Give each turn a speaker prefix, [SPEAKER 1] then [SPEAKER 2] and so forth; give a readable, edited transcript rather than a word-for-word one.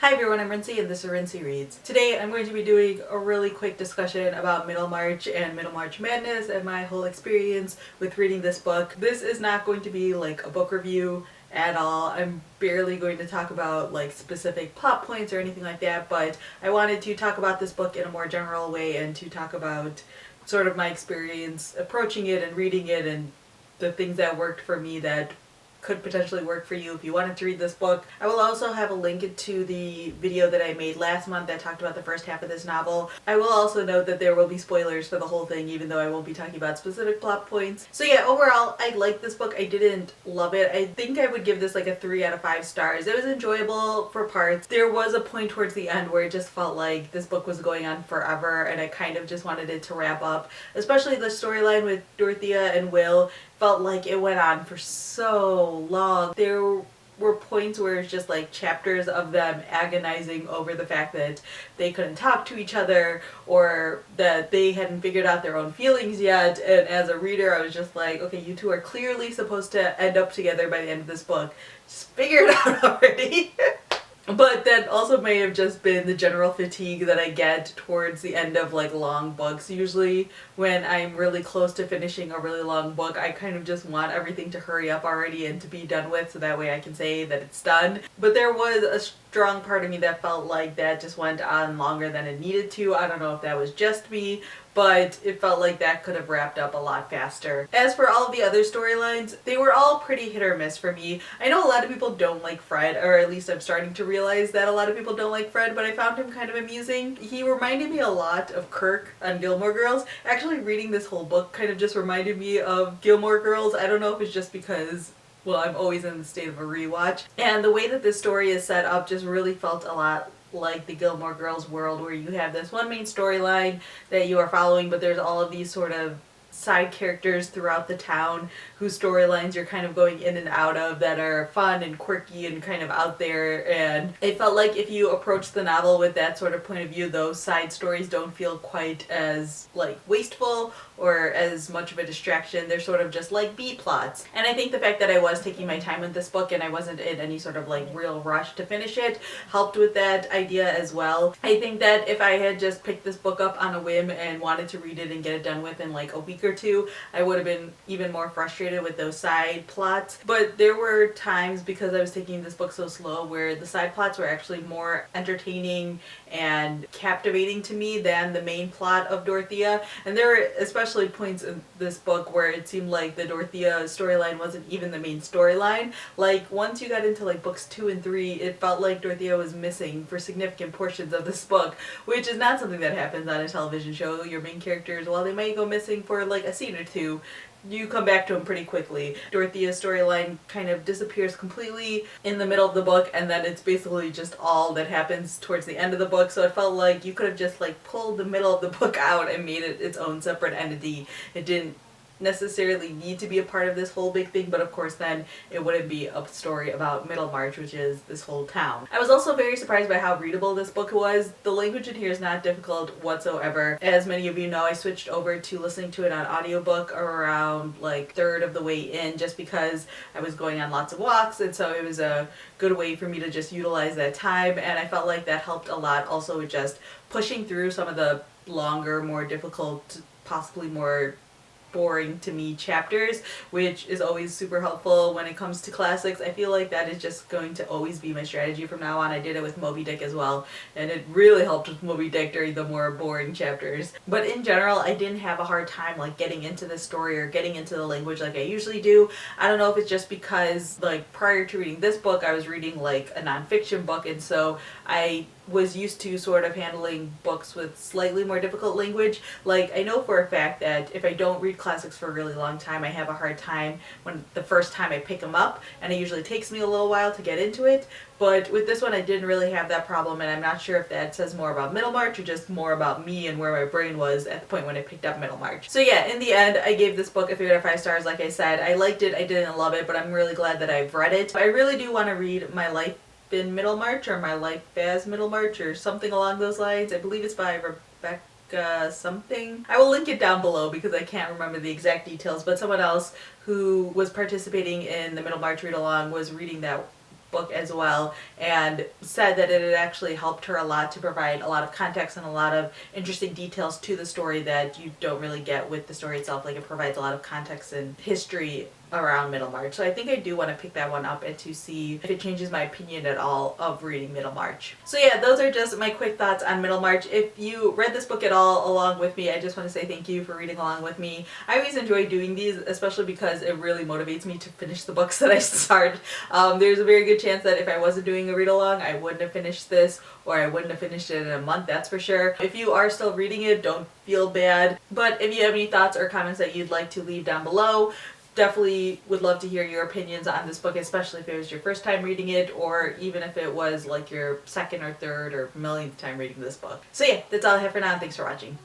[SPEAKER 1] Hi everyone, I'm Rincey and this is Rincey Reads. Today I'm going to be doing a really quick discussion about Middlemarch and Middlemarch Madness and my whole experience with reading this book. This is not going to be like a book review at all. I'm barely going to talk about like specific plot points or anything like that, but I wanted to talk about this book in a more general way and to talk about sort of my experience approaching it and reading it and the things that worked for me that could potentially work for you if you wanted to read this book. I will also have a link to the video that I made last month that talked about the first half of this novel. I will also note that there will be spoilers for the whole thing, even though I won't be talking about specific plot points. So yeah, overall, I liked this book. I didn't love it. I think I would give this like a 3 out of 5 stars. It was enjoyable for parts. There was a point towards the end where it just felt like this book was going on forever and I kind of just wanted it to wrap up. Especially the storyline with Dorothea and Will felt like it went on for so long. There were points where it's just like chapters of them agonizing over the fact that they couldn't talk to each other or that they hadn't figured out their own feelings yet, and as a reader I was just like, okay, you two are clearly supposed to end up together by the end of this book. Just figure it out already. But that also may have just been the general fatigue that I get towards the end of like long books. Usually when I'm really close to finishing a really long book, I kind of just want everything to hurry up already and to be done with so that way I can say that it's done. But there was a strong part of me that felt like that just went on longer than it needed to. I don't know if that was just me, but it felt like that could have wrapped up a lot faster. As for all of the other storylines, they were all pretty hit or miss for me. I know a lot of people don't like Fred, or at least I'm starting to realize that a lot of people don't like Fred, but I found him kind of amusing. He reminded me a lot of Kirk on Gilmore Girls. Actually, reading this whole book kind of just reminded me of Gilmore Girls. I don't know if it's just because, well, I'm always in the state of a rewatch. And the way that this story is set up just really felt a lot like the Gilmore Girls world, where you have this one main storyline that you are following, but there's all of these sort of side characters throughout the town whose storylines you're kind of going in and out of that are fun and quirky and kind of out there. And it felt like if you approach the novel with that sort of point of view, those side stories don't feel quite as like wasteful or as much of a distraction. They're sort of just like B plots. And I think the fact that I was taking my time with this book and I wasn't in any sort of like real rush to finish it helped with that idea as well. I think that if I had just picked this book up on a whim and wanted to read it and get it done with in like a week or two, I would have been even more frustrated with those side plots. But there were times, because I was taking this book so slow, where the side plots were actually more entertaining and captivating to me than the main plot of Dorothea. And there were especially points in this book where it seemed like the Dorothea storyline wasn't even the main storyline. Like once you got into like books 2 and 3, it felt like Dorothea was missing for significant portions of this book, which is not something that happens on a television show. Your main characters, while they might go missing for like a scene or two, you come back to them pretty quickly. Dorothea's storyline kind of disappears completely in the middle of the book, and then it's basically just all that happens towards the end of the book. So it felt like you could have just like pulled the middle of the book out and made it its own separate entity. It didn't necessarily need to be a part of this whole big thing, but of course then it wouldn't be a story about Middlemarch, which is this whole town. I was also very surprised by how readable this book was. The language in here is not difficult whatsoever. As many of you know, I switched over to listening to it on audiobook around like third of the way in, just because I was going on lots of walks, and so it was a good way for me to just utilize that time, and I felt like that helped a lot also with just pushing through some of the longer, more difficult, possibly more boring to me chapters, which is always super helpful when it comes to classics. I feel like that is just going to always be my strategy from now on. I did it with Moby Dick as well, and it really helped with Moby Dick during the more boring chapters. But in general, I didn't have a hard time like getting into the story or getting into the language like I usually do. I don't know if it's just because like prior to reading this book, I was reading like a nonfiction book, and so I was used to sort of handling books with slightly more difficult language. Like I know for a fact that if I don't read classics for a really long time, I have a hard time when the first time I pick them up, and it usually takes me a little while to get into it. But with this one I didn't really have that problem, and I'm not sure if that says more about Middlemarch or just more about me and where my brain was at the point when I picked up Middlemarch. So yeah, in the end I gave this book a 3 out of 5 stars. Like I said, I liked it, I didn't love it, but I'm really glad that I've read it. I really do want to read My Life in Middlemarch, or My Life as Middlemarch, or something along those lines. I believe it's by Rebecca something. I will link it down below because I can't remember the exact details, but someone else who was participating in the Middlemarch read along was reading that book as well, and said that it had actually helped her a lot to provide a lot of context and a lot of interesting details to the story that you don't really get with the story itself. Like, it provides a lot of context and history around Middlemarch. So I think I do want to pick that one up and to see if it changes my opinion at all of reading Middlemarch. So yeah, those are just my quick thoughts on Middlemarch. If you read this book at all along with me, I just want to say thank you for reading along with me. I always enjoy doing these, especially because it really motivates me to finish the books that I start. There's a very good chance that if I wasn't doing a read along, I wouldn't have finished this, or I wouldn't have finished it in a month, that's for sure. If you are still reading it, don't feel bad. But if you have any thoughts or comments that you'd like to leave down below, definitely would love to hear your opinions on this book, especially if it was your first time reading it, or even if it was like your second or third or millionth time reading this book. So yeah, that's all I have for now, and thanks for watching.